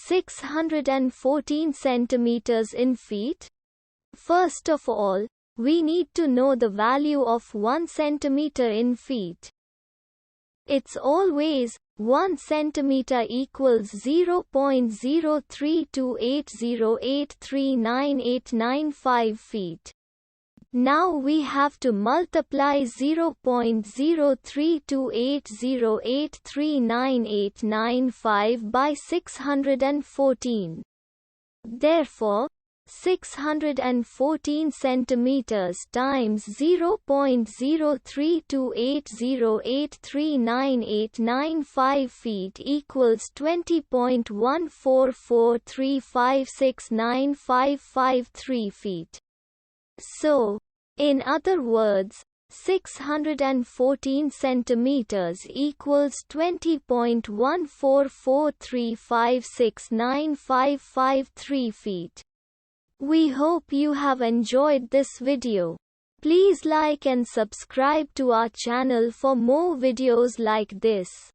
614 centimeters in feet? First of all, we need to know the value of 1 centimeter in feet. It's always 1 centimeter equals 0.03280839895 feet. Now we have to multiply 0.03280839895 by 614. Therefore, 614 centimeters times 0.03280839895 feet equals 20.14435695553 feet. So, in other words, 614 centimeters equals 20.14435695553 feet. We hope you have enjoyed this video. Please like and subscribe to our channel for more videos like this.